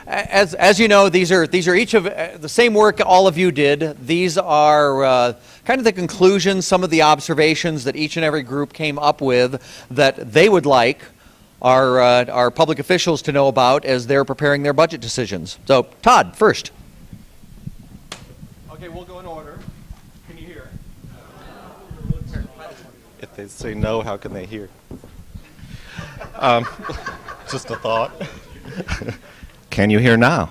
as you know, these are each of the same work all of you did. These are kind of the conclusions, some of the observations that each and every group came up with that they would like our public officials to know about as they're preparing their budget decisions. So, Todd, first. Okay, we'll go in order. Can you hear? If they say no, how can they hear? Just a thought. Can you hear now?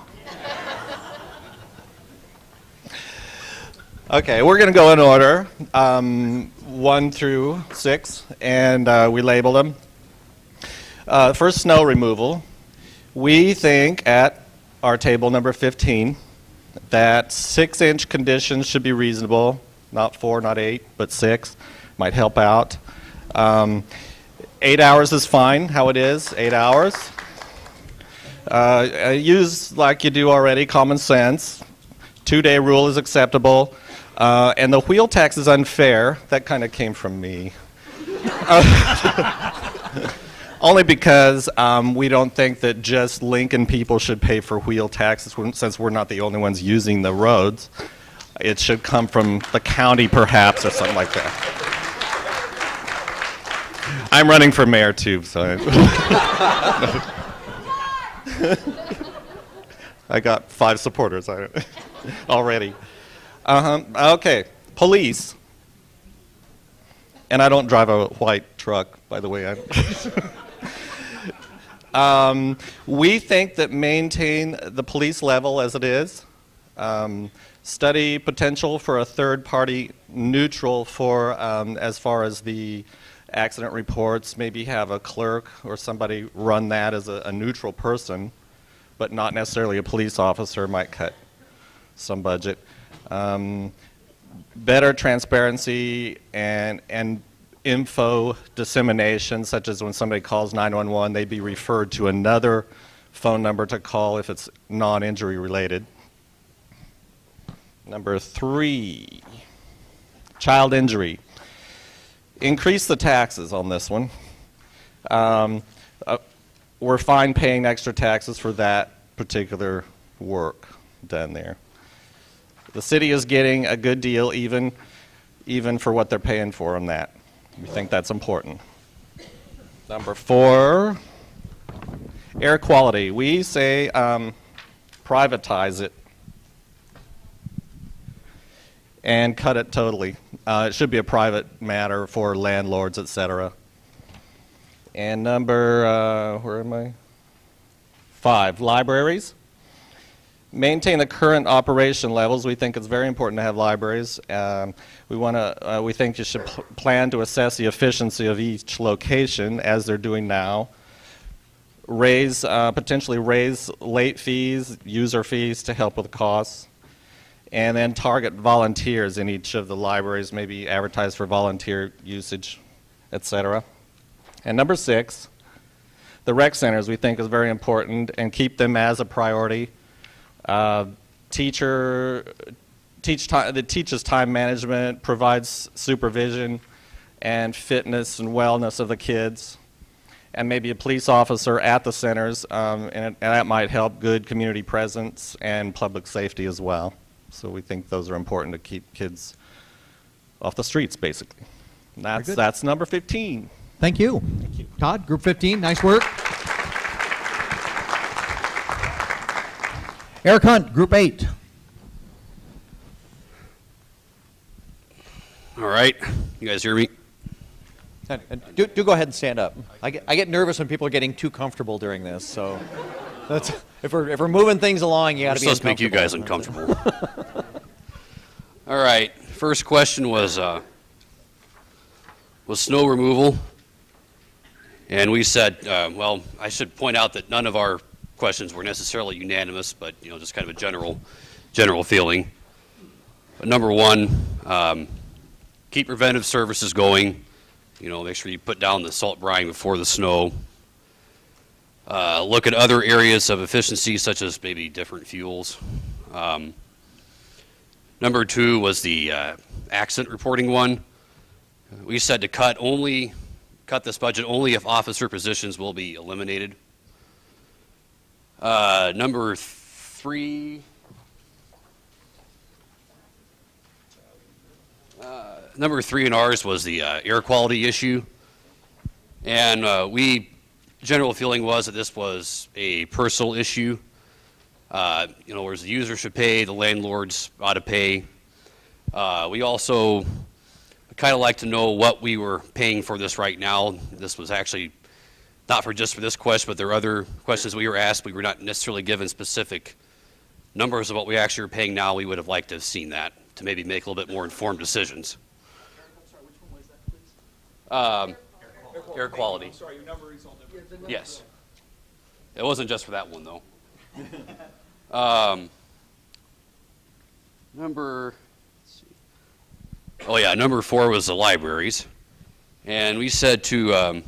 Okay, we're going to go in order, 1 through 6, and we label them. First, snow removal. We think at our table number 15 that 6-inch conditions should be reasonable, not 4, not 8, but 6 might help out. 8 hours is fine, how it is, 8 hours. Use, like you do already, common sense. 2-day rule is acceptable. And the wheel tax is unfair. That kind of came from me. Only because we don't think that just Lincoln people should pay for wheel taxes since we're not the only ones using the roads. It should come from the county perhaps or something like that. I'm running for mayor too, so I got 5 supporters already. Okay, police. And I don't drive a white truck, by the way. We think that maintain the police level as it is. Study potential for a third-party neutral for as far as the accident reports. Maybe have a clerk or somebody run that as a neutral person, but not necessarily a police officer. Might cut some budget. Better transparency and info dissemination, such as when somebody calls 911, they'd be referred to another phone number to call if it's non-injury related. Number 3, child injury. Increase the taxes on this one. We're fine paying extra taxes for that particular work done there. The city is getting a good deal even for what they're paying for on that. We think that's important. Number 4, air quality. We say privatize it and cut it totally. It should be a private matter for landlords, etc. And number, where am I? 5, libraries. Maintain the current operation levels. We think it's very important to have libraries. We think you should plan to assess the efficiency of each location as they're doing now. Potentially raise late fees, user fees to help with costs. And then target volunteers in each of the libraries, maybe advertise for volunteer usage, etc. And number 6, the rec centers we think is very important and keep them as a priority. Teaches time management, provides supervision and fitness and wellness of the kids, and maybe a police officer at the centers, and that might help good community presence and public safety as well. So we think those are important to keep kids off the streets, basically. And that's number 15. Thank you. Thank you. Todd, Group 15, nice work. Eric Hunt, Group 8. All right, you guys hear me? Do go ahead and stand up. I get nervous when people are getting too comfortable during this, so that's, if we're moving things along, you got to be supposed to make you guys uncomfortable. All right, first question was snow removal, and we said, well, I should point out that none of our questions were necessarily unanimous, but just kind of a general feeling. But number 1, keep preventive services going. Make sure you put down the salt brine before the snow. Look at other areas of efficiency, such as maybe different fuels. Number 2 was the accident reporting one. We said to cut this budget only if officer positions will be eliminated. Number 3. Number 3 in ours was the air quality issue. And general feeling was that this was a personal issue. Whereas the user should pay, the landlords ought to pay. We also kind of like to know what we were paying for this right now. This was actually not just for this question, but there are other questions we were asked. We were not necessarily given specific numbers of what we actually are paying now. We would have liked to have seen that to maybe make a little bit more informed decisions. I'm sorry, which one was that, please? Air quality. I'm sorry, your number is on the... Yes. It wasn't just for that one, though. Number 4 was the libraries. And we said to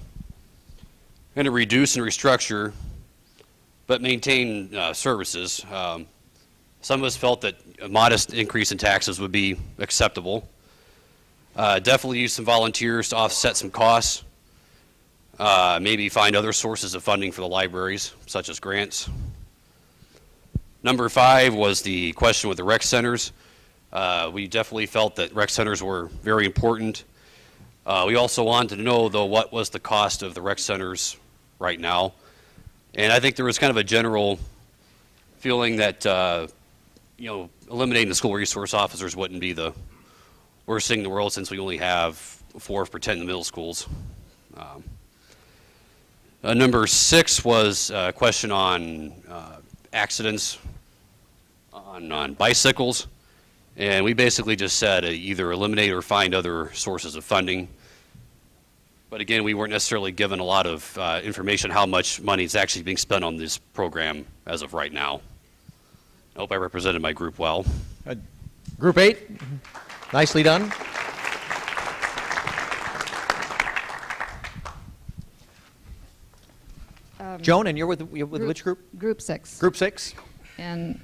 kind of reduce and restructure, but maintain services. Some of us felt that a modest increase in taxes would be acceptable. Definitely use some volunteers to offset some costs. Maybe find other sources of funding for the libraries, such as grants. Number 5 was the question with the rec centers. We definitely felt that rec centers were very important. We also wanted to know, though, what was the cost of the rec centers right now. And I think there was kind of a general feeling that, eliminating the school resource officers wouldn't be the worst thing in the world, since we only have 4 for 10 in the middle schools. Number 6 was a question on accidents on bicycles. And we basically just said either eliminate or find other sources of funding. But again, we weren't necessarily given a lot of information how much money is actually being spent on this program as of right now. I hope I represented my group well. Group 8, nicely done. Joan, and you're with which group? Group 6. Group 6. And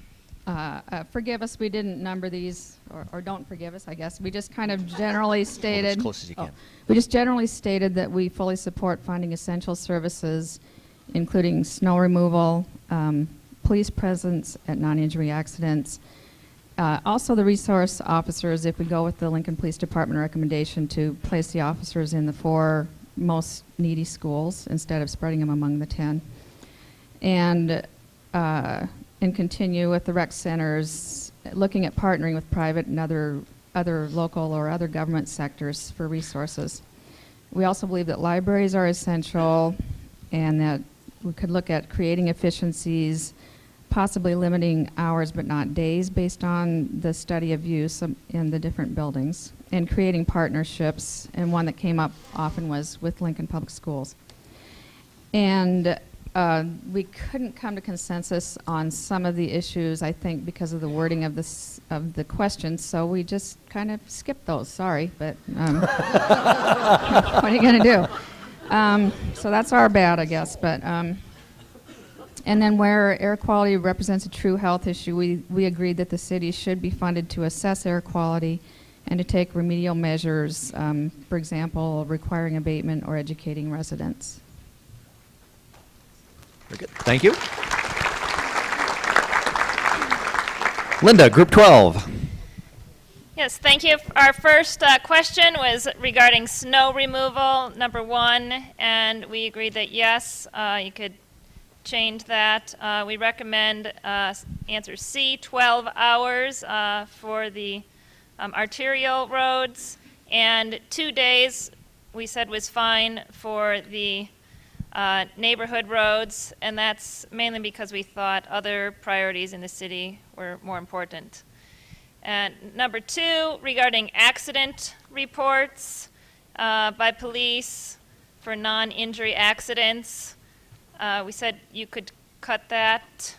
forgive us, we didn't number these, or don't forgive us, I guess. We just kind of generally stated. As close as you can. We just generally stated that we fully support funding essential services, including snow removal, police presence at non-injury accidents. Also the resource officers, if we go with the Lincoln Police Department recommendation to place the officers in the 4 most needy schools instead of spreading them among the 10. And continue with the rec centers, looking at partnering with private and other local or other government sectors for resources. We also believe that libraries are essential, and that we could look at creating efficiencies, possibly limiting hours but not days based on the study of use in the different buildings, and creating partnerships. And one that came up often was with Lincoln Public Schools. And we couldn't come to consensus on some of the issues, I think, because of the wording of the questions, so we just kind of skipped those. Sorry, but what are you going to do? So that's our bad, I guess. But and then where air quality represents a true health issue, we agreed that the city should be funded to assess air quality and to take remedial measures, for example, requiring abatement or educating residents. Very good. Thank you. Linda, Group 12. Yes, thank you. Our first question was regarding snow removal, number 1, and we agreed that yes, you could change that. We recommend answer C, 12 hours for the arterial roads, and 2 days we said was fine for the neighborhood roads, and that's mainly because we thought other priorities in the city were more important. And number 2, regarding accident reports by police for non-injury accidents, we said you could cut that.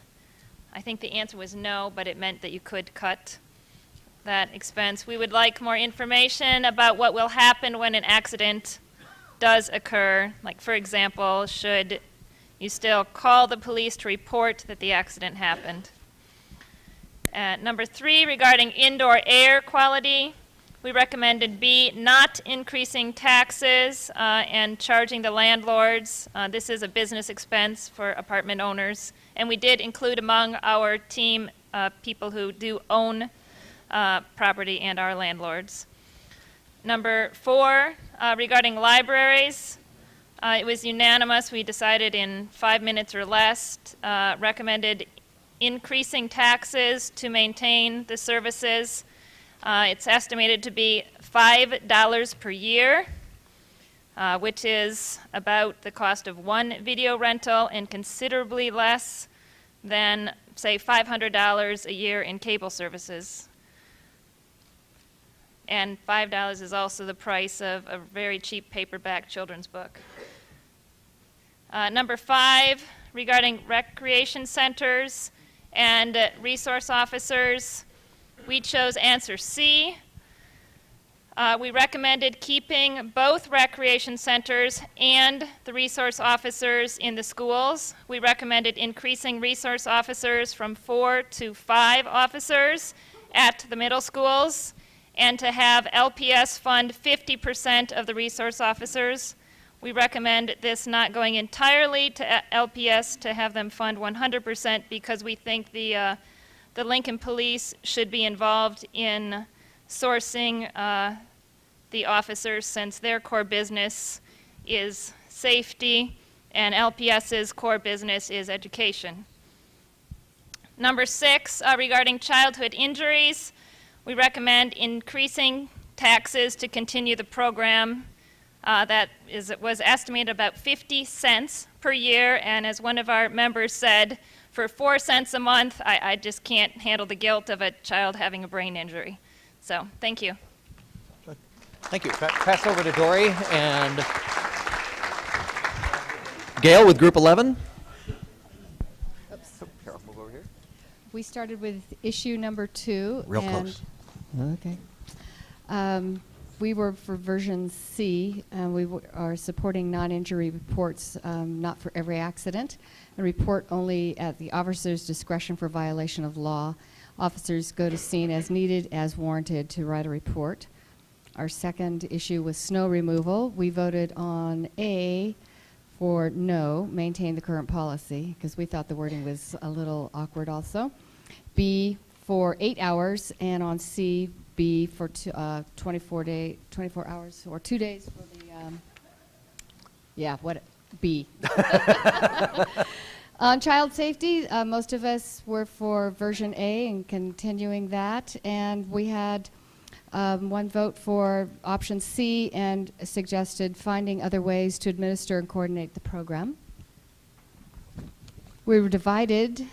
I think the answer was no, but it meant that you could cut that expense. We would like more information about what will happen when an accident does occur. Like, for example, should you still call the police to report that the accident happened? Number 3, regarding indoor air quality, We recommended B, not increasing taxes and charging the landlords. This is a business expense for apartment owners. And we did include among our team people who do own property and are landlords. Number 4, regarding libraries, it was unanimous. We decided in 5 minutes or less, recommended increasing taxes to maintain the services. It's estimated to be $5 per year, which is about the cost of one video rental and considerably less than, say, $500 a year in cable services. And $5 is also the price of a very cheap paperback children's book. Number 5, regarding recreation centers and resource officers, we chose answer C. We recommended keeping both recreation centers and the resource officers in the schools. We recommended increasing resource officers from 4 to 5 officers at the middle schools, and to have LPS fund 50% of the resource officers. We recommend this not going entirely to LPS, to have them fund 100%, because we think the Lincoln Police should be involved in sourcing the officers, since their core business is safety and LPS's core business is education. Number 6, regarding childhood injuries, we recommend increasing taxes to continue the program. Was estimated about 50 cents per year, and as one of our members said, for 4 cents a month, I just can't handle the guilt of a child having a brain injury. So, thank you. Thank you. Pass over to Dory and Gail with Group 11. Oops. Carol, move over here. We started with issue number 2. Real close. Okay. We were for version C, and we are supporting non-injury reports, not for every accident, and report only at the officer's discretion for violation of law. Officers go to scene as needed, as warranted, to write a report. Our second issue was snow removal. We voted on A for no, maintain the current policy, because we thought the wording was a little awkward also. B for 8 hours, and on C, B for 24 hours, or 2 days for the, B. On child safety, most of us were for version A and continuing that, and we had one vote for option C and suggested finding other ways to administer and coordinate the program. We were divided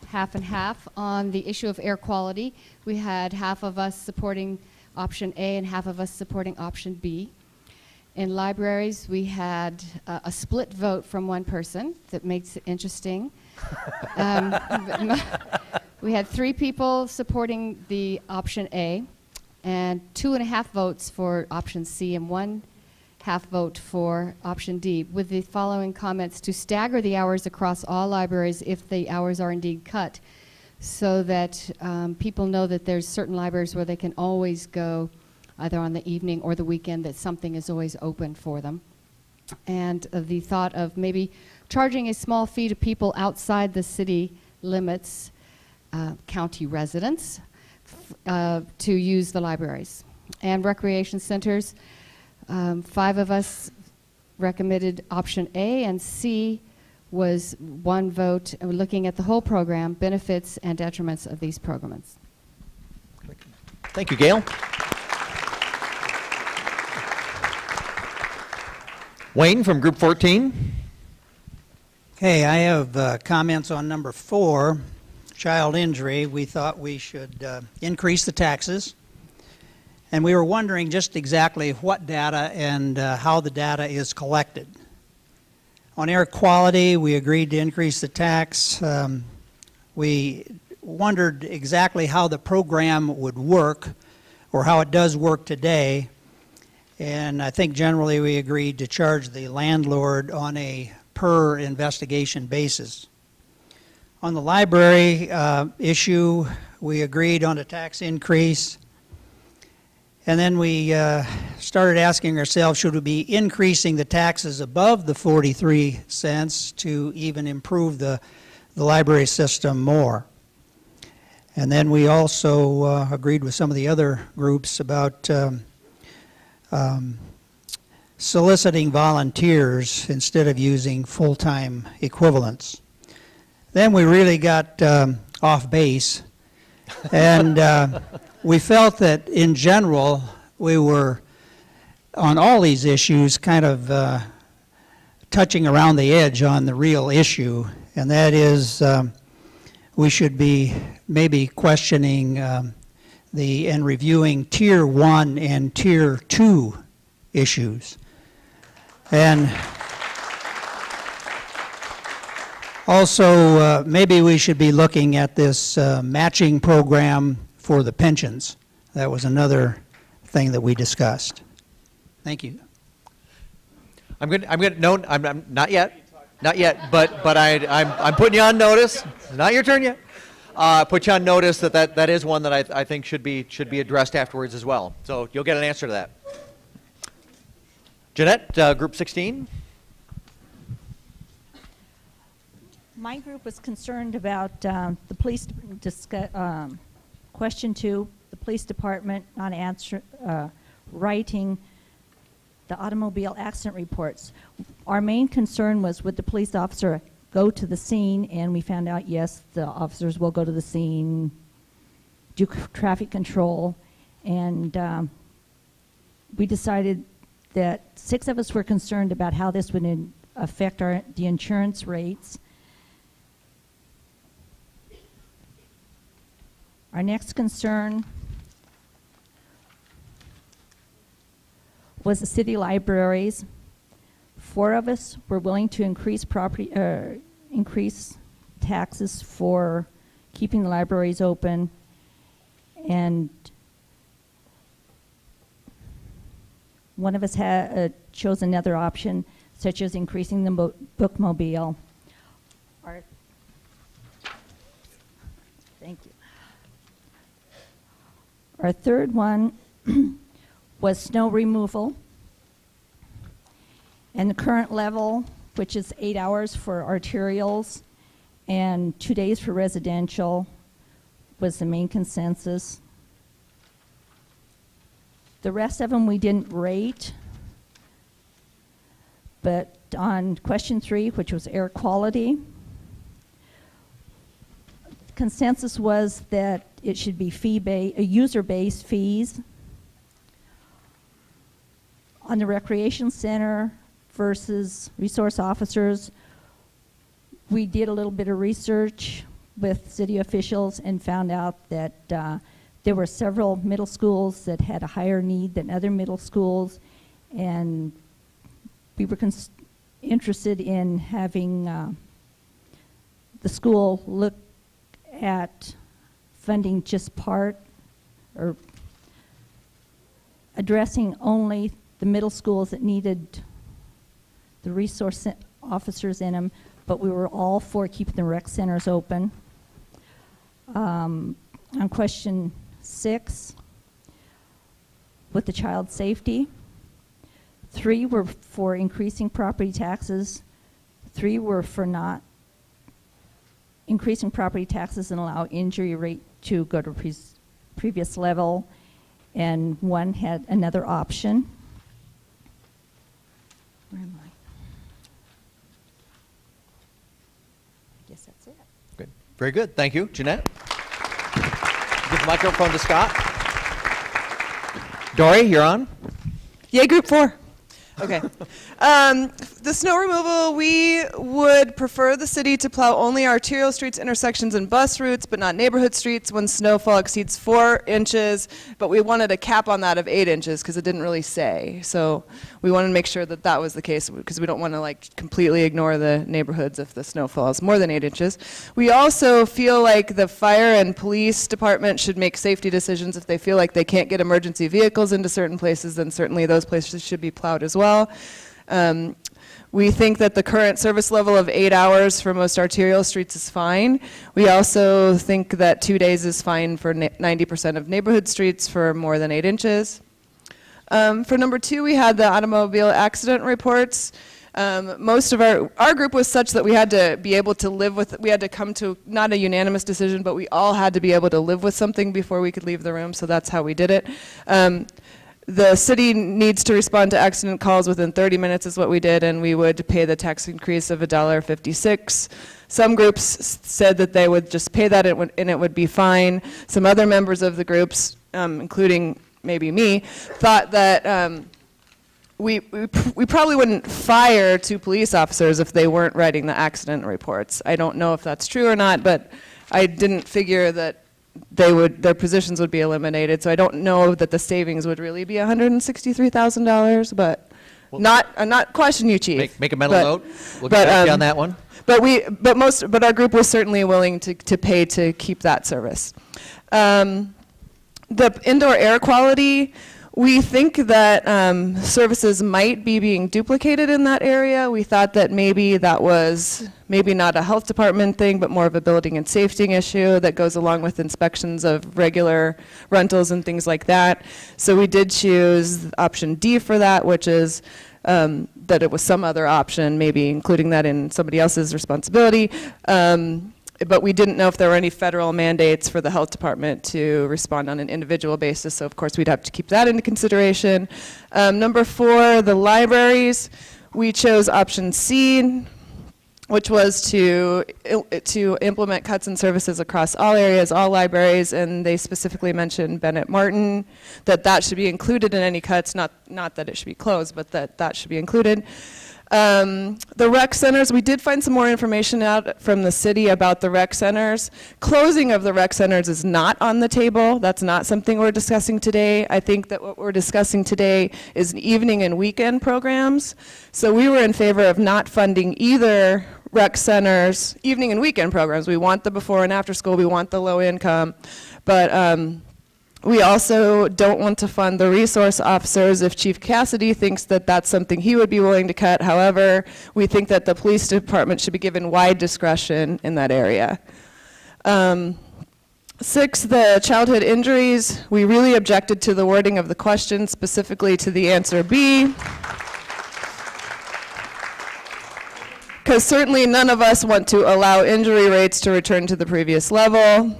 half and half on the issue of air quality. We had half of us supporting option A and half of us supporting option B. In libraries, we had a split vote from one person. That makes it interesting. We had 3 people supporting the option A, and 2.5 votes for option C, and 1.5 vote for option D, with the following comments: to stagger the hours across all libraries if the hours are indeed cut, so that people know that there's certain libraries where they can always go either on the evening or the weekend, that something is always open for them. And the thought of maybe charging a small fee to people outside the city limits, county residents, to use the libraries. And recreation centers, 5 of us recommended option A, and C was 1 vote, looking at the whole program, benefits and detriments of these programs. Thank you, Gail. Wayne from Group 14. Okay, I have comments on number 4, child injury. We thought we should increase the taxes, and we were wondering just exactly what data and how the data is collected. On air quality, we agreed to increase the tax. We wondered exactly how the program would work, or how it does work today. And I think generally we agreed to charge the landlord on a per investigation basis. On the library issue, we agreed on a tax increase. And then we started asking ourselves, should we be increasing the taxes above the 43 cents to even improve the library system more? And then we also agreed with some of the other groups about soliciting volunteers instead of using full-time equivalents. Then we really got off base, and we felt that in general we were on all these issues kind of touching around the edge on the real issue, and that is we should be maybe questioning and reviewing Tier 1 and Tier 2 issues. And also, maybe we should be looking at this matching program for the pensions. That was another thing that we discussed. Thank you. I'm not yet, but I'm putting you on notice. It's not your turn yet. Put you on notice that is one that I think should be addressed afterwards as well. So you'll get an answer to that. Jeanette, Group 16. My group was concerned about the police, question 2, the police department not writing the automobile accident reports. Our main concern was, would the police officer go to the scene, and we found out, yes, the officers will go to the scene, do traffic control, and we decided that 6 of us were concerned about how this would affect the insurance rates. Our next concern was the city libraries. 4 of us were willing to increase increase taxes for keeping the libraries open, and one of us chose another option, such as increasing the bookmobile. Thank you. Our third one was snow removal. And the current level, which is 8 hours for arterials and 2 days for residential, was the main consensus. The rest of them we didn't rate, but on question 3, which was air quality, consensus was that it should be user-based fees. On the recreation center versus resource officers, we did a little bit of research with city officials and found out that there were several middle schools that had a higher need than other middle schools, and we were interested in having the school look at funding just part, or addressing only the middle schools that needed the resource officers in them, but we were all for keeping the rec centers open. On question 6, with the child safety, 3 were for increasing property taxes, 3 were for not increasing property taxes and allow injury rate to go to previous level, and 1 had another option. Where am I? I guess that's it. Good. Very good. Thank you, Jeanette. Give the microphone to Scott. Dory, you're on. Yay, Group 4. Okay. The snow removal, we would prefer the city to plow only arterial streets, intersections, and bus routes, but not neighborhood streets when snowfall exceeds 4 inches. But we wanted a cap on that of 8 inches because it didn't really say. So we wanted to make sure that that was the case because we don't want to like completely ignore the neighborhoods if the snowfall is more than 8 inches. We also feel like the fire and police department should make safety decisions. If they feel like they can't get emergency vehicles into certain places, then certainly those places should be plowed as well. We think that the current service level of 8 hours for most arterial streets is fine. We also think that 2 days is fine for 90% of neighborhood streets for more than 8 inches. For number 2, we had the automobile accident reports. Most of our group was such that we had to be able to live with, we had to come to not a unanimous decision, but we all had to be able to live with something before we could leave the room, so that's how we did it. The city needs to respond to accident calls within 30 minutes is what we did, and we would pay the tax increase of $1.56. Some groups said that they would just pay that and it would be fine. Some other members of the groups, including maybe me, thought that we probably wouldn't fire 2 police officers if they weren't writing the accident reports. I don't know if that's true or not, but I didn't figure that their positions would be eliminated, so I don't know that the savings would really be $163,000, but I'm not questioning you, Chief. Make a mental note. We'll get back to you on that one. But our group was certainly willing to pay to keep that service. The indoor air quality, we think that services might be being duplicated in that area. We thought that maybe that was not a health department thing, but more of a building and safety issue that goes along with inspections of regular rentals and things like that. So we did choose option D for that, which is that it was some other option, maybe including that in somebody else's responsibility. But we didn't know if there were any federal mandates for the health department to respond on an individual basis, so of course we'd have to keep that into consideration. Number 4, the libraries. We chose option C, which was to implement cuts in services across all areas, all libraries, and they specifically mentioned Bennett Martin, that should be included in any cuts, not that it should be closed, but that should be included. The rec centers, we did find some more information out from the city about the rec centers. Closing of the rec centers is not on the table. That's not something we're discussing today. I think that what we're discussing today is evening and weekend programs. So we were in favor of not funding either rec centers, evening and weekend programs. We want the before and after school, we want the low income, but we also don't want to fund the resource officers if Chief Cassidy thinks that that's something he would be willing to cut. However, we think that the police department should be given wide discretion in that area. 6, the childhood injuries. We really objected to the wording of the question, specifically to the answer B. Because certainly none of us want to allow injury rates to return to the previous level,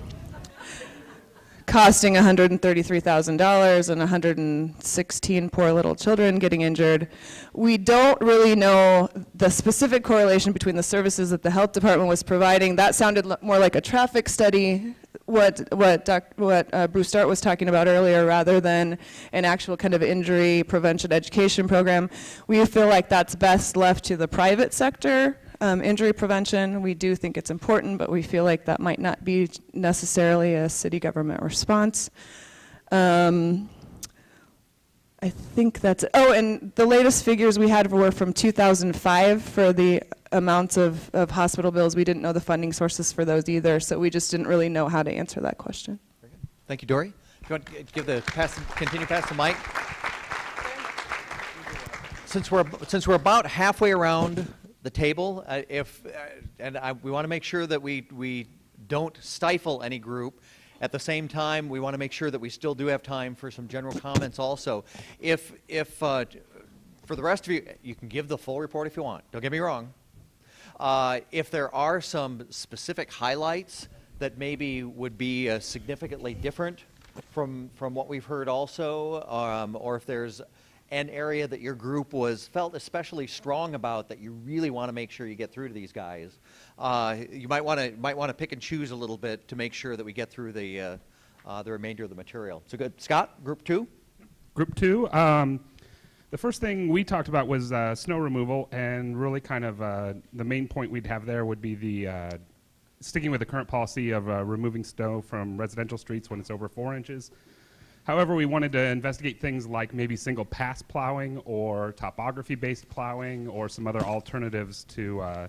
costing $133,000 and 116 poor little children getting injured. We don't really know the specific correlation between the services that the health department was providing. That sounded more like a traffic study, what Bruce Start was talking about earlier, rather than an actual kind of injury prevention education program. We feel like that's best left to the private sector. Injury prevention, we do think it's important, but we feel like that might not be necessarily a city government response. I think that's it. Oh, and the latest figures we had were from 2005 for the amounts of hospital bills. We didn't know the funding sources for those either, so we just didn't really know how to answer that question. Very good. Thank you, Dory. Do you want to continue past the mic? Since we're about halfway around the table, we want to make sure that we don't stifle any group. At the same time, we want to make sure that we still do have time for some general comments also. If for the rest of you, you can give the full report if you want. Don't get me wrong. If there are some specific highlights that maybe would be significantly different from what we've heard also, or if there's an area that your group felt especially strong about that you really want to make sure you get through to these guys, you might want to pick and choose a little bit to make sure that we get through the remainder of the material. So good, Scott, Group 2. Group 2. The first thing we talked about was snow removal, and really kind of the main point we'd have there would be the sticking with the current policy of removing snow from residential streets when it's over 4 inches. However, we wanted to investigate things like maybe single pass plowing or topography-based plowing or some other alternatives to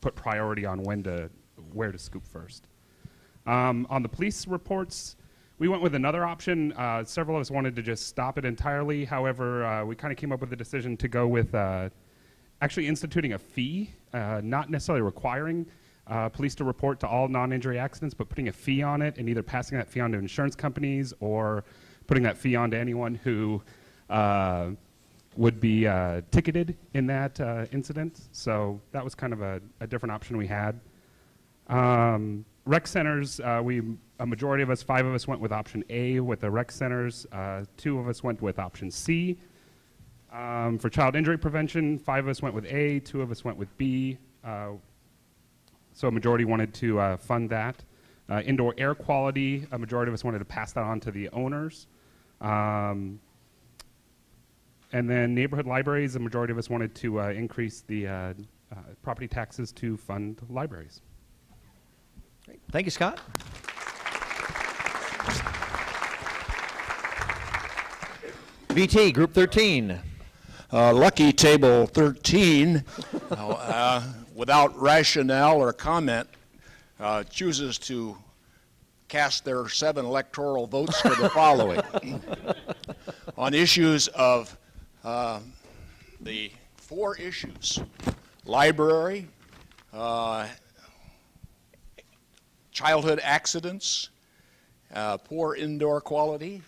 put priority on where to scoop first. On the police reports, we went with another option. Several of us wanted to just stop it entirely. However, we kind of came up with the decision to go with actually instituting a fee, not necessarily requiring police to report to all non-injury accidents, but putting a fee on it and either passing that fee on to insurance companies or putting that fee on to anyone who would be ticketed in that incident. So that was kind of a different option we had. Rec centers, a majority of us, 5 of us went with option A with the rec centers. 2 of us went with option C. For child injury prevention, 5 of us went with A, 2 of us went with B. So a majority wanted to fund that. Indoor air quality, a majority of us wanted to pass that on to the owners. And then neighborhood libraries, a majority of us wanted to increase the property taxes to fund libraries. Great. Thank you, Scott. VT, Group 13. Lucky Table 13, without rationale or comment, chooses to cast their 7 electoral votes for the following. On issues of the 4 issues: library, childhood accidents, poor indoor quality,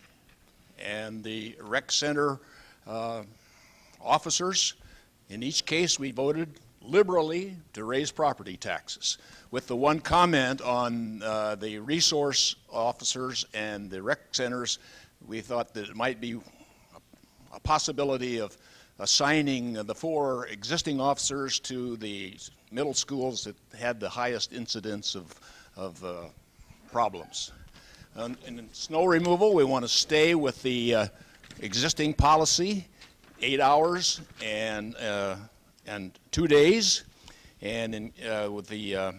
and the rec center officers. In each case, we voted liberally to raise property taxes, with the one comment on the resource officers and the rec centers. We thought that it might be a possibility of assigning the 4 existing officers to the middle schools that had the highest incidence of problems. In snow removal, we want to stay with the existing policy, 8 hours and 2 days, and with the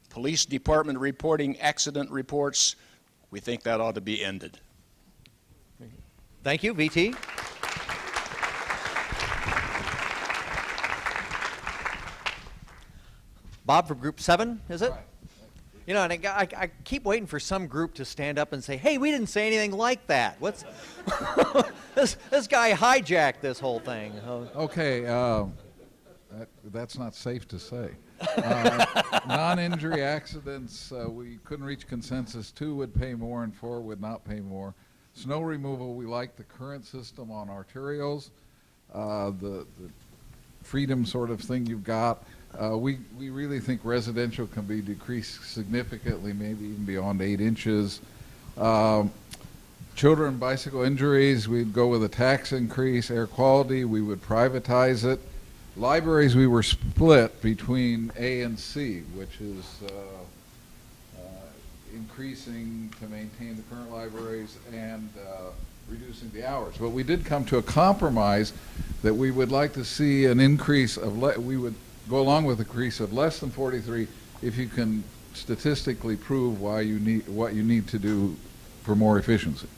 police department reporting accident reports, we think that ought to be ended. Thank you, VT. Bob from Group 7, is it? Right. You know, and I keep waiting for some group to stand up and say, hey, we didn't say anything like that. What's this guy hijacked this whole thing. Okay, that's not safe to say. Non-injury accidents, we couldn't reach consensus. 2 would pay more and 4 would not pay more. Snow removal, we like the current system on arterials, the freedom sort of thing you've got. We really think residential can be decreased significantly, maybe even beyond 8 inches. Children bicycle injuries, we'd go with a tax increase. Air quality, we would privatize it. Libraries, we were split between A and C, which is increasing to maintain the current libraries and reducing the hours. But we did come to a compromise that we would like to see an increase of, we would go along with a increase of less than 43 if you can statistically prove why you need what you need to do for more efficiency.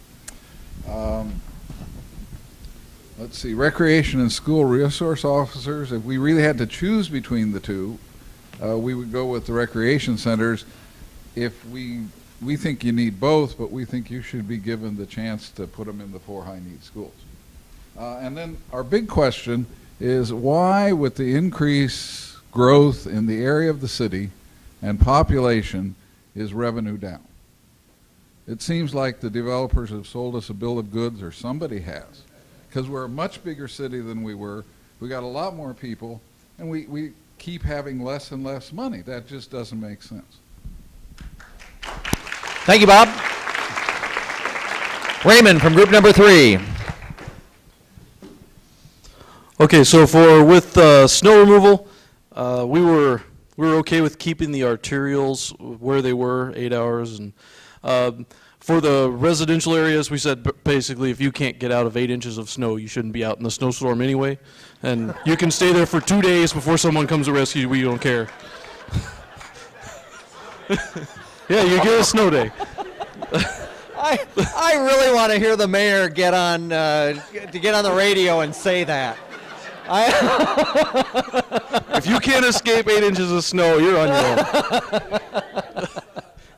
Let's see, recreation and school resource officers, if we really had to choose between the 2, we would go with the recreation centers. If we think you need both, but we think you should be given the chance to put them in the 4 high-need schools. And then our big question is, why, with the increased growth in the area of the city and population, is revenue down? It seems like the developers have sold us a bill of goods, or somebody has, because we're a much bigger city than we were. We got a lot more people, and we keep having less and less money. That just doesn't make sense. Thank you, Bob. Raymond from Group number 3. Okay, so with snow removal, we were okay with keeping the arterials where they were, 8 hours, and for the residential areas, we said basically if you can't get out of 8 inches of snow, you shouldn't be out in the snowstorm anyway, and you can stay there for 2 days before someone comes to rescue you. We don't care. Yeah, you get a snow day. I really want to hear the mayor get on the radio and say that. If you can't escape 8 inches of snow, you're on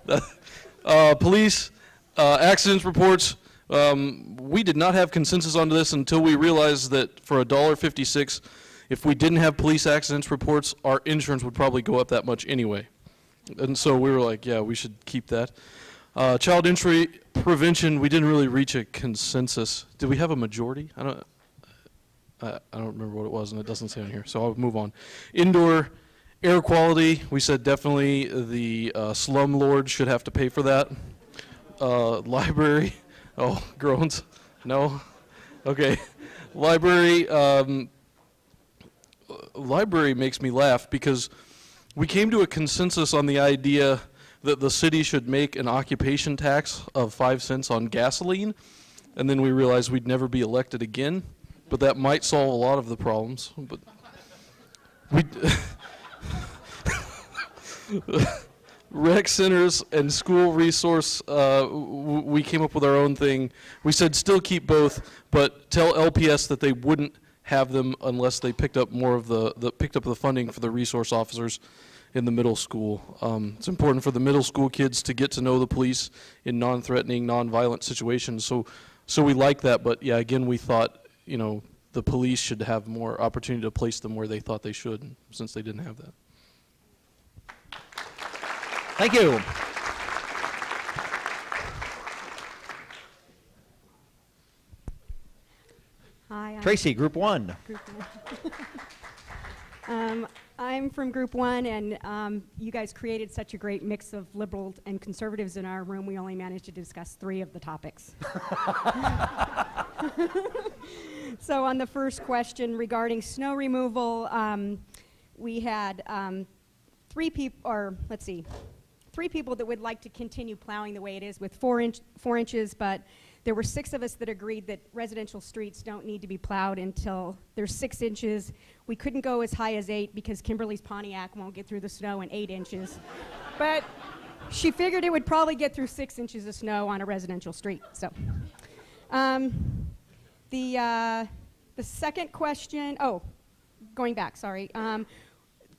your own. Police accidents reports. We did not have consensus on this until we realized that for $1.56, if we didn't have police accidents reports, our insurance would probably go up that much anyway. And so we were like, yeah, we should keep that. Child injury prevention, we didn't really reach a consensus. Did we have a majority? I don't remember what it was, and it doesn't say on here, so I'll move on. Indoor air quality, we said definitely the slumlords should have to pay for that. Library, oh, groans, no? Okay. Library, library makes me laugh because we came to a consensus on the idea that the city should make an occupation tax of 5 cents on gasoline, and then we realized we'd never be elected again, but that might solve a lot of the problems. But we rec centers and school resource, we came up with our own thing. We said still keep both, but tell LPS that they wouldn't have them unless they picked up more of picked up the funding for the resource officers in the middle school. It's important for the middle school kids to get to know the police in non-threatening, non-violent situations. So we like that, but yeah, again, we thought, you know, the police should have more opportunity to place them where they thought they should, since they didn't have that. Thank you. Hi, Tracy, Group 1. Group 1. I'm from Group 1, and you guys created such a great mix of liberals and conservatives in our room, we only managed to discuss 3 of the topics. So on the first question regarding snow removal, we had 3 people that would like to continue plowing the way it is with 4 inches, but there were 6 of us that agreed that residential streets don't need to be plowed until there's 6 inches. We couldn't go as high as 8 because Kimberly's Pontiac won't get through the snow in 8 inches. But she figured it would probably get through 6 inches of snow on a residential street. So, the second question, going back, sorry.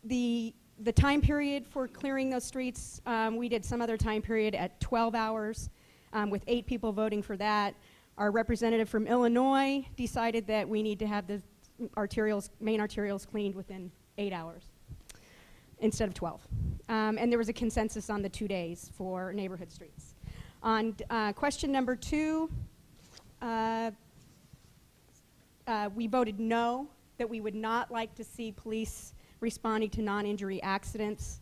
The time period for clearing those streets, we did some other time period at 12 hours. With 8 people voting for that. Our representative from Illinois decided that we need to have the main arterials cleaned within 8 hours instead of 12. And there was a consensus on the 2 days for neighborhood streets. On question number 2, we voted no, that we would not like to see police responding to non-injury accidents.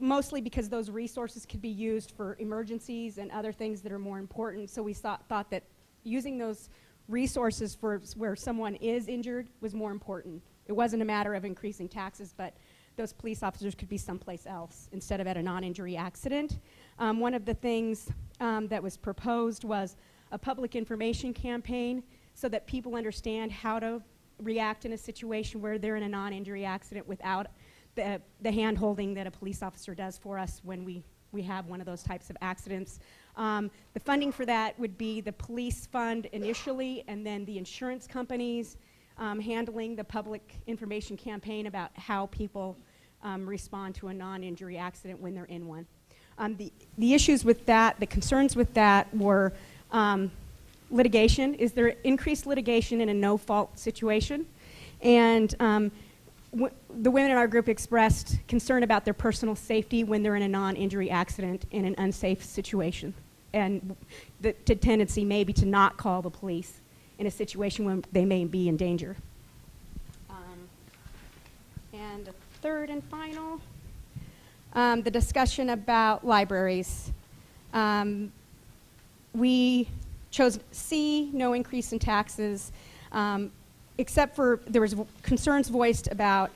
Mostly because those resources could be used for emergencies and other things that are more important. So we thought that using those resources for where someone is injured was more important. It wasn't a matter of increasing taxes, but those police officers could be someplace else instead of at a non-injury accident. One of the things that was proposed was a public information campaign so that people understand how to react in a situation where they're in a non-injury accident without the hand-holding that a police officer does for us when we have one of those types of accidents. The funding for that would be the police fund initially, and then the insurance companies handling the public information campaign about how people respond to a non-injury accident when they're in one. The issues with that, the concerns with that were litigation. Is there increased litigation in a no-fault situation? And the women in our group expressed concern about their personal safety when they're in a non-injury accident in an unsafe situation, and the tendency maybe to not call the police in a situation when they may be in danger. And the third and final, the discussion about libraries. We chose C, no increase in taxes. Except for there was concerns voiced about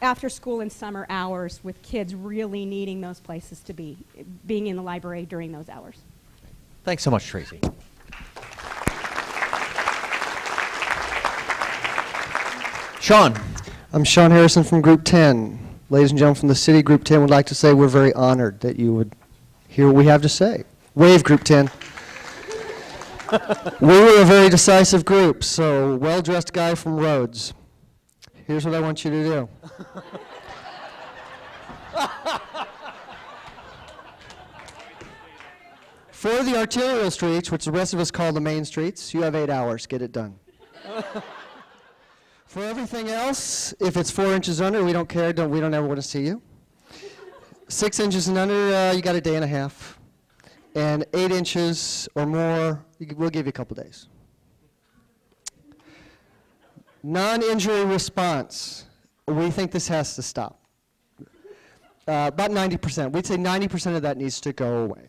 after school and summer hours with kids really needing those places to be, being in the library during those hours. Thanks so much, Tracy. Sean. I'm Sean Harrison from Group 10. Ladies and gentlemen from the city, Group 10 would like to say we're very honored that you would hear what we have to say. Wave, Group 10. We were a very decisive group, so well-dressed guy from Rhodes. Here's what I want you to do. For the arterial streets, which the rest of us call the main streets, you have 8 hours. Get it done. For everything else, if it's 4 inches under, we don't care. We don't ever want to see you. 6 inches and under, you got a day and a half. And 8 inches or more, we'll give you a couple days. Non-injury response. We think this has to stop. About 90%. We'd say 90% of that needs to go away.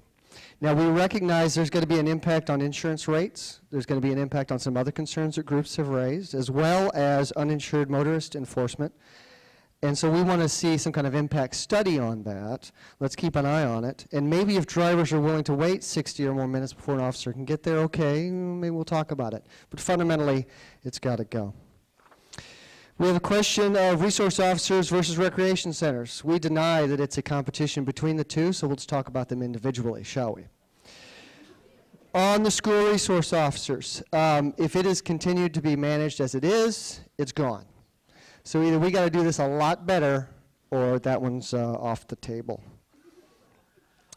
Now, we recognize there's going to be an impact on insurance rates. There's going to be an impact on some other concerns that groups have raised, as well as uninsured motorist enforcement. And so we want to see some kind of impact study on that. Let's keep an eye on it. And maybe if drivers are willing to wait 60 or more minutes before an officer can get there, okay, maybe we'll talk about it. But fundamentally, it's got to go. We have a question of resource officers versus recreation centers. We deny that it's a competition between the two, so we'll just talk about them individually, shall we? On the school resource officers, if it is continued to be managed as it is, it's gone. So either we got to do this a lot better, or that one's off the table.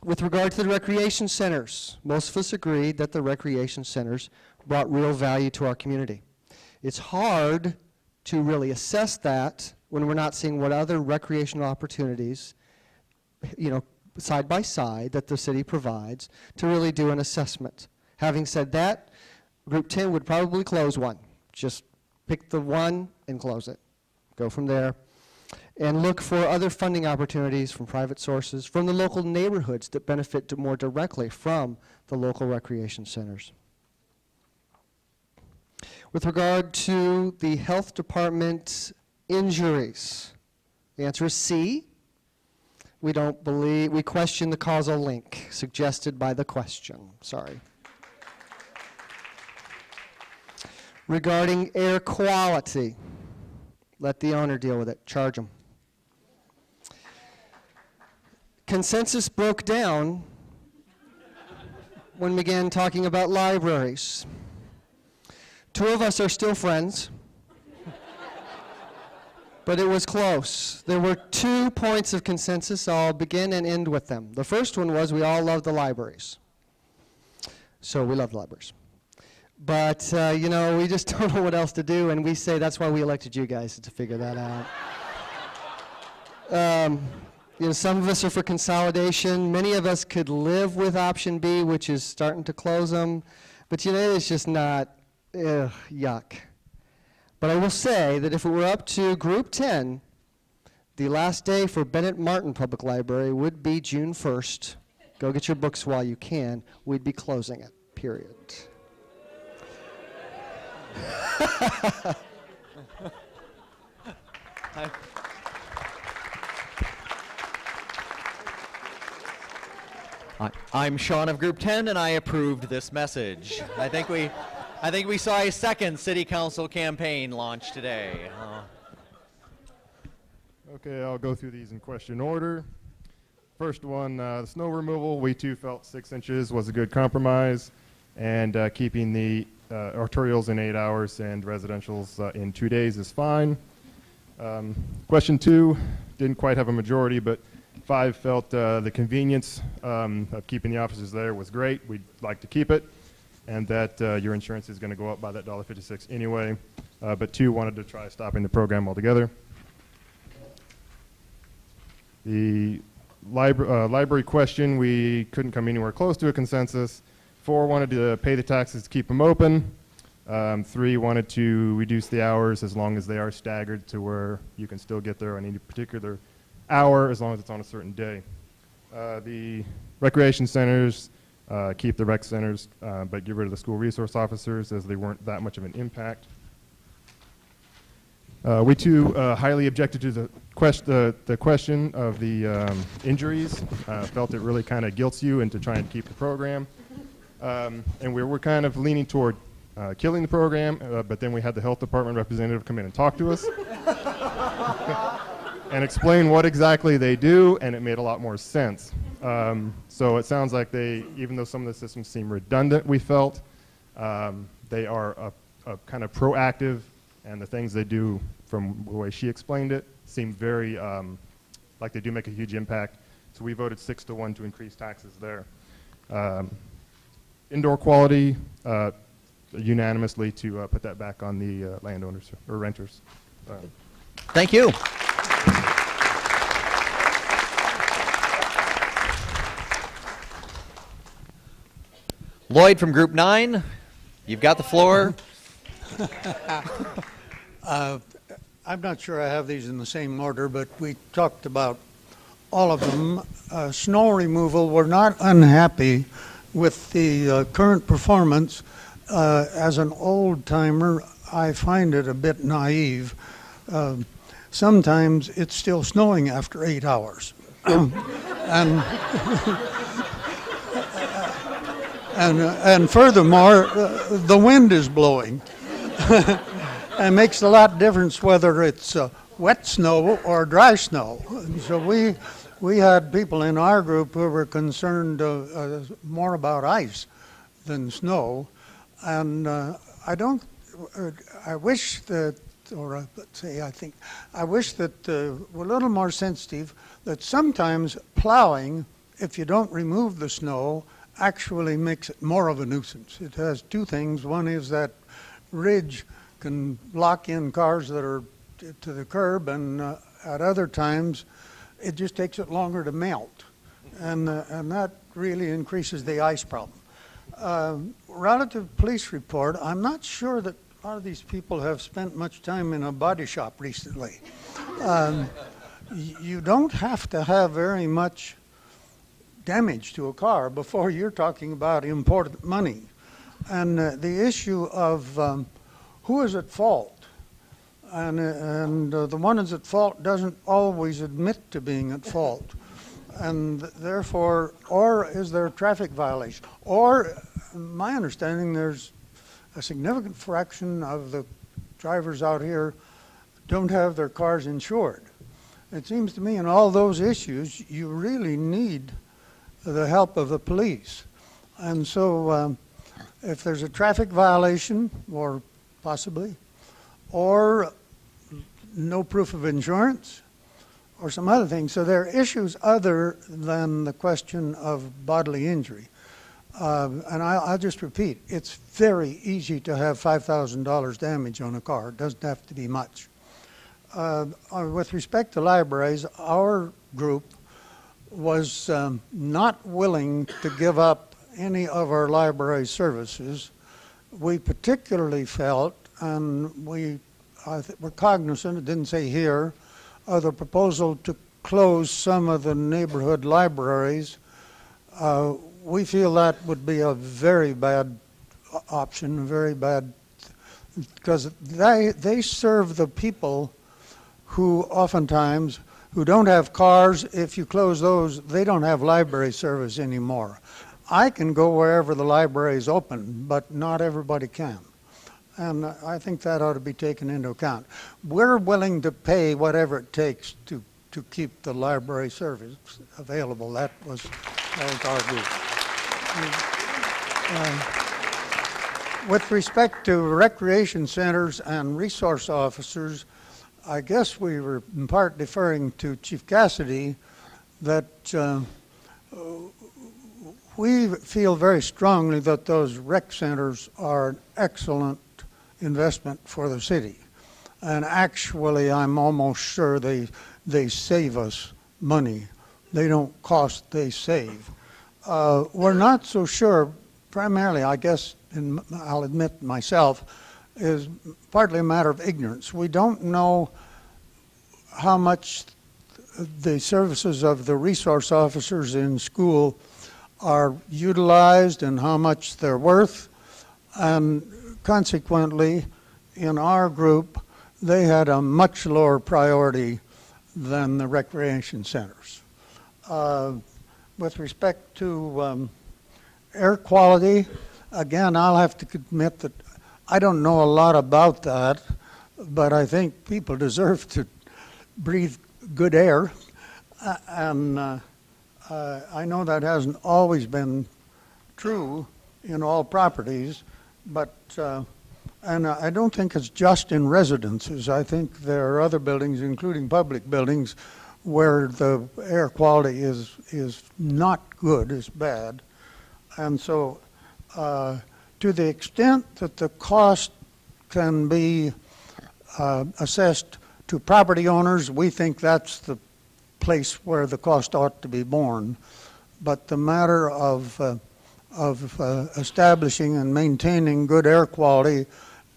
With regard to the recreation centers, most of us agreed that the recreation centers brought real value to our community. It's hard to really assess that when we're not seeing what other recreational opportunities, side by side that the city provides to really do an assessment. Having said that, Group 10 would probably close one. Just pick the one and close it. Go from there. And look for other funding opportunities from private sources, from the local neighborhoods that benefit more directly from the local recreation centers. With regard to the health department injuries, the answer is C. We question the causal link suggested by the question. Sorry. Regarding air quality, let the owner deal with it. Charge them. Consensus broke down when we began talking about libraries. 2 of us are still friends, but it was close. There were 2 points of consensus. I'll begin and end with them. The first one was we all love the libraries. So we love libraries. But, we just don't know what else to do, and we say that's why we elected you guys to figure that out. Some of us are for consolidation. Many of us could live with option B, which is starting to close them. But, it's just not, yuck. But I will say that if it were up to Group 10, the last day for Bennett Martin Public Library would be June 1st. Go get your books while you can. We'd be closing it, period. I'm Sean of Group 10, and I approved this message. I think we saw a second city council campaign launch today. Okay, I'll go through these in question order. First one, the snow removal. We too felt 6 inches was a good compromise, and keeping the arterials in 8 hours and residentials in 2 days is fine. Question 2, didn't quite have a majority, but 5 felt the convenience of keeping the officers there was great. We'd like to keep it, and that your insurance is going to go up by that $1.56 anyway. But 2 wanted to try stopping the program altogether. The library question, we couldn't come anywhere close to a consensus. 4 wanted to pay the taxes to keep them open. 3 wanted to reduce the hours as long as they are staggered to where you can still get there on any particular hour as long as it's on a certain day. The recreation centers, keep the rec centers, but get rid of the school resource officers as they weren't that much of an impact. We too highly objected to the question of the injuries. Felt it really kind of guilts you into trying to keep the program. And we were kind of leaning toward killing the program, but then we had the health department representative come in and talk to us and explain what exactly they do, and it made a lot more sense. So it sounds like even though some of the systems seem redundant, we felt, they are a kind of proactive, and the things they do from the way she explained it seem very like they do make a huge impact. So we voted 6-1 to increase taxes there. Indoor quality, unanimously to put that back on the landowners or renters. Thank you. Lloyd from Group 9, you've got the floor. I'm not sure I have these in the same order, but we talked about all of them. Snow removal, we're not unhappy with the current performance. As an old timer, I find it a bit naive. Sometimes it's still snowing after 8 hours. And furthermore, the wind is blowing. It makes a lot of difference whether it's wet snow or dry snow. So we had people in our group who were concerned more about ice than snow. And I wish that, or let's say I wish that we're a little more sensitive that sometimes plowing, if you don't remove the snow, actually makes it more of a nuisance. It has two things. One is that ridge can lock in cars that are to the curb, and at other times it just takes it longer to melt, and that really increases the ice problem. Relative police report, I'm not sure that a lot of these people have spent much time in a body shop recently. You don't have to have very much damage to a car before you're talking about important money. And the issue of who is at fault, and the one who's at fault doesn't always admit to being at fault, and therefore, or is there a traffic violation, or my understanding there's a significant fraction of the drivers out here don't have their cars insured. It seems to me in all those issues you really need the help of the police. And so if there's a traffic violation, or possibly, or no proof of insurance, or some other things. So there are issues other than the question of bodily injury. And I'll just repeat, it's very easy to have $5,000 damage on a car. It doesn't have to be much. With respect to libraries, our group was not willing to give up any of our library services. We particularly felt, and we're cognizant, it didn't say here, of the proposal to close some of the neighborhood libraries. We feel that would be a very bad option, very bad, because they serve the people who oftentimes who don't have cars. If you close those, they don't have library service anymore. I can go wherever the library is open, but not everybody can. And I think that ought to be taken into account. We're willing to pay whatever it takes to keep the library service available. That was our group. With respect to recreation centers and resource officers, I guess we were in part deferring to Chief Cassidy that we feel very strongly that those rec centers are an excellent investment for the city. And actually, I'm almost sure they save us money. They don't cost, they save. We're not so sure, primarily, I guess, and I'll admit myself, is partly a matter of ignorance. We don't know how much the services of the resource officers in school are utilized and how much they're worth. And consequently, in our group, they had a much lower priority than the recreation centers. With respect to air quality, again, I'll have to admit that I don't know a lot about that, but I think people deserve to breathe good air. And I know that hasn't always been true in all properties, but and I don't think it's just in residences. I think there are other buildings, including public buildings, where the air quality is not good, is bad. And so to the extent that the cost can be assessed to property owners, we think that's the place where the cost ought to be borne. But the matter of of establishing and maintaining good air quality,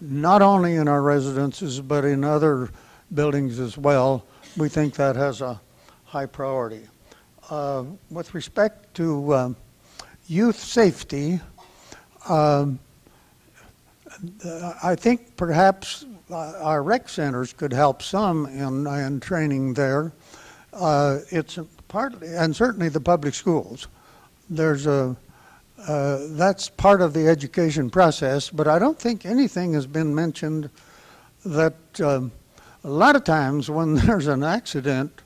not only in our residences but in other buildings as well. We think that has a high priority. With respect to youth safety, I think perhaps our rec centers could help some in training there. It's partly, and certainly the public schools. There's that's part of the education process, but I don't think anything has been mentioned that a lot of times when there's an accident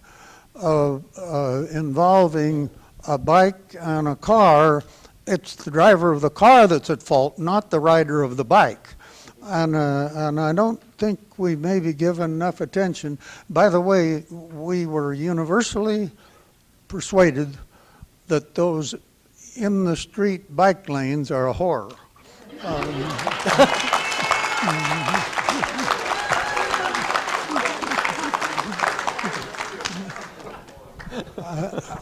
involving a bike and a car, it's the driver of the car that's at fault, not the rider of the bike. And I don't think we maybe given enough attention. By the way, we were universally persuaded that those in the street bike lanes are a horror.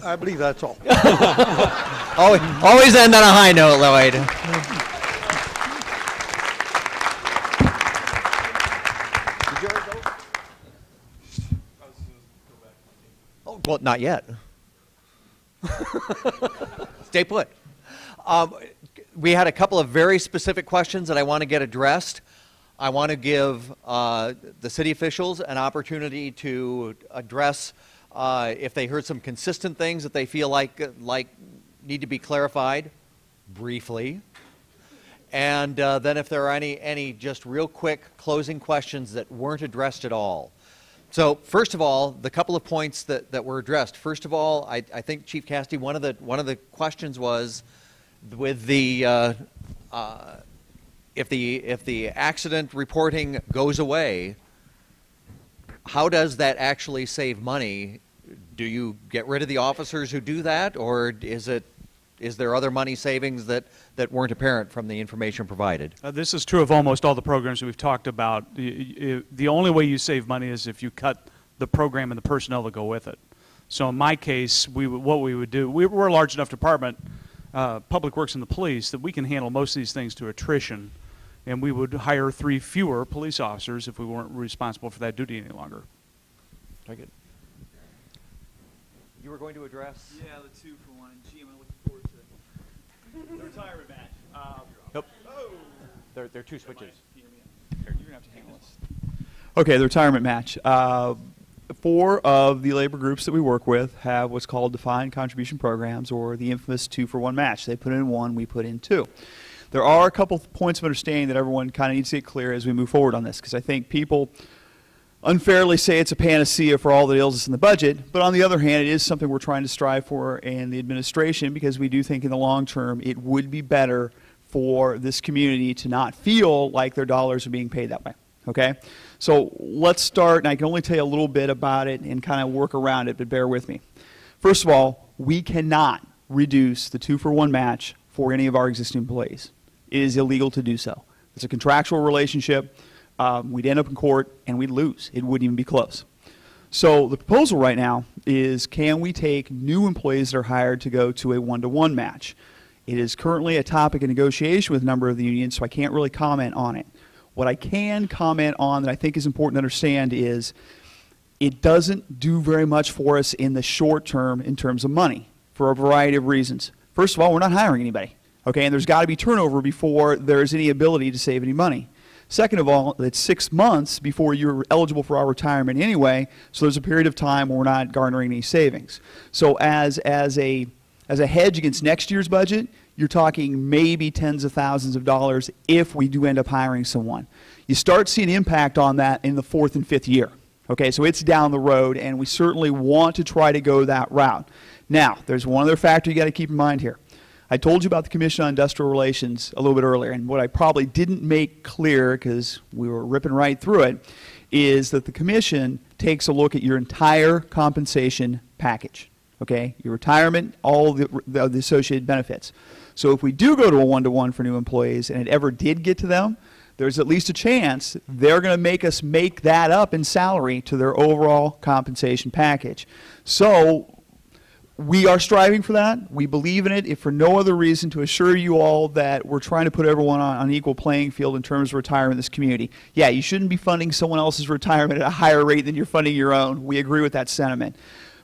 I believe that's all. Always end on a high note, Lloyd. Oh, well, not yet. Stay put. We had a couple of very specific questions that I want to get addressed. I want to give the city officials an opportunity to address if they heard some consistent things that they feel like need to be clarified briefly. And then if there are any just real quick closing questions that weren't addressed at all. So first of all, the couple of points that were addressed. First of all, I think Chief Cassidy, one of the questions was with the if the accident reporting goes away, how does that actually save money? Do you get rid of the officers who do that, or is there other money savings that weren't apparent from the information provided? This is true of almost all the programs we've talked about. The only way you save money is if you cut the program and the personnel that go with it. So in my case, what we would do, we're a large enough department, Public Works and the police, that we can handle most of these things to attrition, and we would hire 3 fewer police officers if we weren't responsible for that duty any longer. Very good. You were going to address? Yeah, the 2-for-1. Gee, am I looking forward to the retirement match. Nope. There are 2 switches. Here, you're going to have to handle this. Okay, the retirement match. 4 of the labor groups that we work with have what's called defined contribution programs, or the infamous 2-for-1 match. They put in 1, we put in 2. There are a couple of points of understanding that everyone kind of needs to get clear as we move forward on this, because I think people unfairly say it's a panacea for all the ills in the budget, but on the other hand, it is something we're trying to strive for in the administration, because we do think in the long term it would be better for this community to not feel like their dollars are being paid that way. Okay? So let's start, and I can only tell you a little bit about it and kind of work around it, but bear with me. First of all, we cannot reduce the 2-for-1 match for any of our existing employees. It is illegal to do so. It's a contractual relationship. We'd end up in court and we'd lose. It wouldn't even be close. So the proposal right now is, can we take new employees that are hired to go to a 1-to-1 match? It is currently a topic of negotiation with a number of the unions, so I can't really comment on it. What I can comment on that I think is important to understand is it doesn't do very much for us in the short term in terms of money for a variety of reasons. First of all, we're not hiring anybody, okay, and there's got to be turnover before there's any ability to save any money. Second of all, it's 6 months before you're eligible for our retirement anyway, so there's a period of time where we're not garnering any savings. So as a hedge against next year's budget, you're talking maybe tens of thousands of dollars if we do end up hiring someone. You start seeing impact on that in the 4th and 5th year. Okay, so it's down the road, and we certainly want to try to go that route. Now, there's one other factor you got to keep in mind here. I told you about the Commission on Industrial Relations a little bit earlier, and what I probably didn't make clear, because we were ripping right through it, is that the Commission takes a look at your entire compensation package, okay? Your retirement, all the associated benefits. So if we do go to a 1-to-1 for new employees, and it ever did get to them, there's at least a chance they're going to make us make that up in salary to their overall compensation package. So We are striving for that. We believe in it, if for no other reason to assure you all that we're trying to put everyone on an equal playing field in terms of retirement in this community. Yeah, you shouldn't be funding someone else's retirement at a higher rate than you're funding your own. We agree with that sentiment.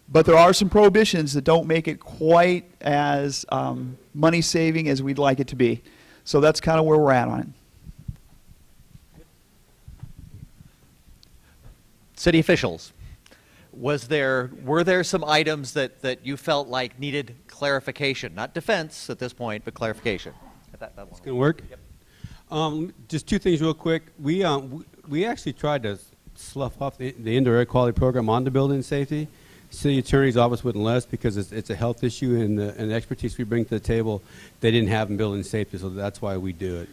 But there are some prohibitions that don't make it quite as money-saving as we'd like it to be. So that's kind of where we're at on it. City officials, were there some items that you felt like needed clarification? Not defense at this point, but clarification. It's going to work? Yep. Just two things real quick. We actually tried to slough off the indoor air quality program on the building safety. City Attorney's Office wouldn't let us because it's a health issue, and the expertise we bring to the table, they didn't have in building safety, so that's why we do it.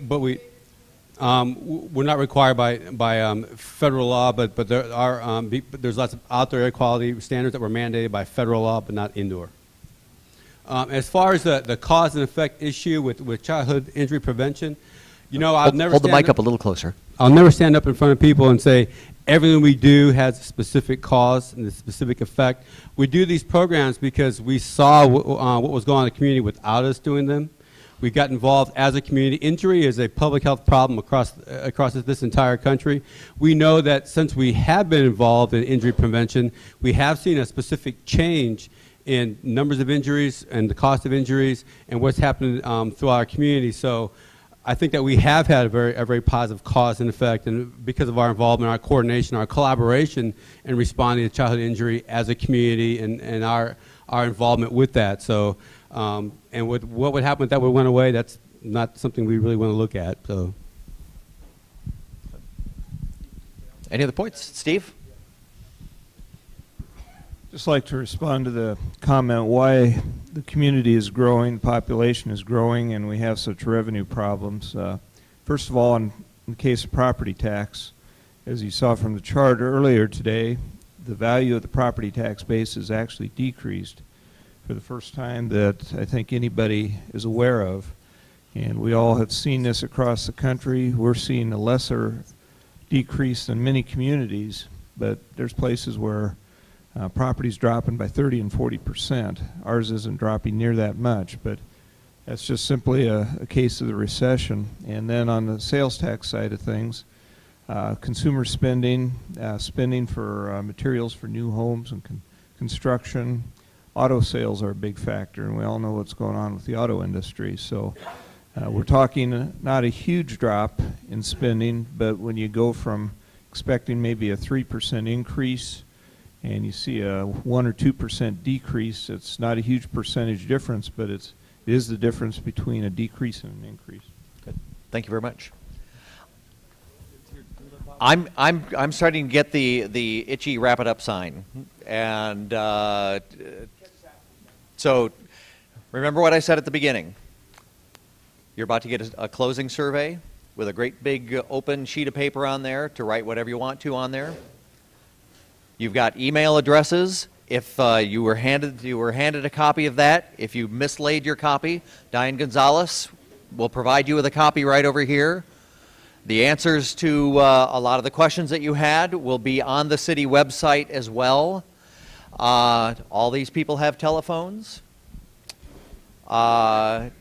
But we're not required by federal law, but there are there's lots of outdoor air quality standards that were mandated by federal law, but not indoor. As far as the cause and effect issue with childhood injury prevention, you know, I'll never hold the mic up a little closer. I'll never stand up in front of people and say everything we do has a specific cause and a specific effect. We do these programs because we saw what was going on in the community without us doing them. We got involved as a community. Injury is a public health problem across this entire country. We know that since we have been involved in injury prevention, we have seen a specific change in numbers of injuries and the cost of injuries and what's happening throughout our community. So I think that we have had a very positive cause and effect, and because of our involvement, our coordination, our collaboration in responding to childhood injury as a community and our involvement with that. So, and what would happen if that went away, that's not something we really want to look at. So, any other points? Steve? Just like to respond to the comment why the community is growing, the population is growing, and we have such revenue problems. First of all, in the case of property tax, as you saw from the chart earlier today, the value of the property tax base has actually decreased for the first time that I think anybody is aware of. And we all have seen this across the country. We're seeing a lesser decrease than many communities, but there's places where property's dropping by 30 and 40%. Ours isn't dropping near that much, but that's just simply a case of the recession. And then on the sales tax side of things, consumer spending, spending for materials for new homes and construction, auto sales are a big factor, and we all know what's going on with the auto industry. So we're talking not a huge drop in spending, but when you go from expecting maybe a 3% increase and you see a 1 or 2% decrease, it's not a huge percentage difference, but it is the difference between a decrease and an increase. Good. Thank you very much. I'm starting to get the itchy wrap it up sign, and so remember what I said at the beginning. You're about to get a closing survey with a great big open sheet of paper on there to write whatever you want to on there. You've got email addresses. If you were handed a copy of that, if you mislaid your copy, Diane Gonzalez will provide you with a copy right over here. The answers to a lot of the questions that you had will be on the city website as well. All these people have telephones,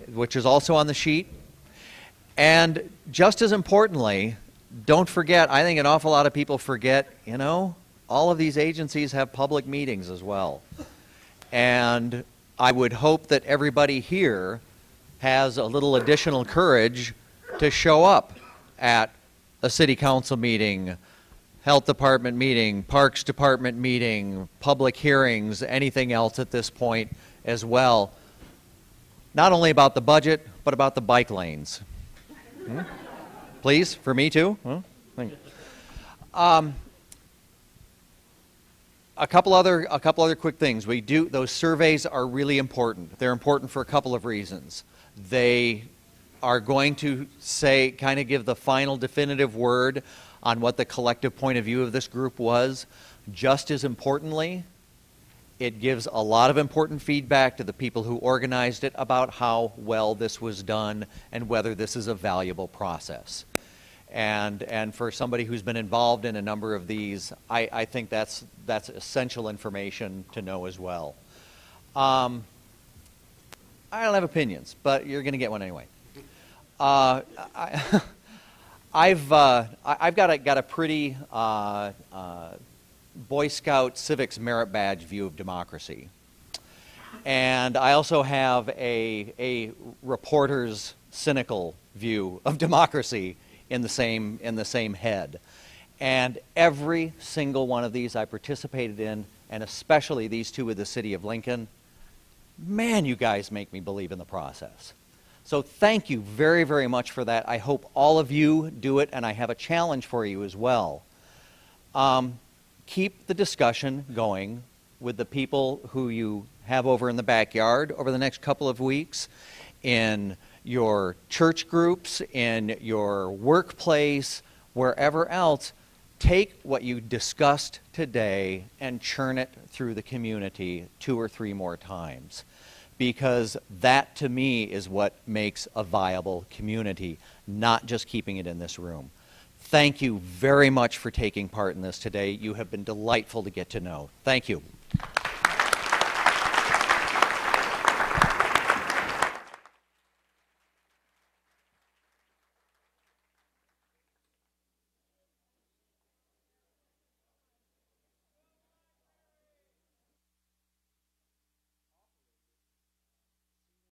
which is also on the sheet. And just as importantly, don't forget, I think an awful lot of people forget, you know, all of these agencies have public meetings as well. And I would hope that everybody here has a little additional courage to show up at a city council meeting, health department meeting, parks department meeting, public hearings, anything else at this point as well. Not only about the budget, but about the bike lanes. Please, for me too. Thank you. A couple other quick things. Those surveys are really important. They're important for a couple of reasons. They are going to kind of give the final definitive word on what the collective point of view of this group was. Just as importantly, it gives a lot of important feedback to the people who organized it about how well this was done and whether this is a valuable process. And for somebody who's been involved in a number of these, I think that's essential information to know as well. I don't have opinions, but you're going to get one anyway. I've got a pretty Boy Scout civics merit badge view of democracy, and I also have a reporter's cynical view of democracy in the same head. And every single one of these I participated in, and especially these two with the City of Lincoln. Man, you guys make me believe in the process. So thank you very, very much for that. I hope all of you do it, and I have a challenge for you as well. Keep the discussion going with the people who you have over in the backyard over the next couple of weeks, in your church groups, in your workplace, wherever else. Take what you discussed today and churn it through the community 2 or 3 more times, because that to me is what makes a viable community, not just keeping it in this room. Thank you very much for taking part in this today. You have been delightful to get to know. Thank you.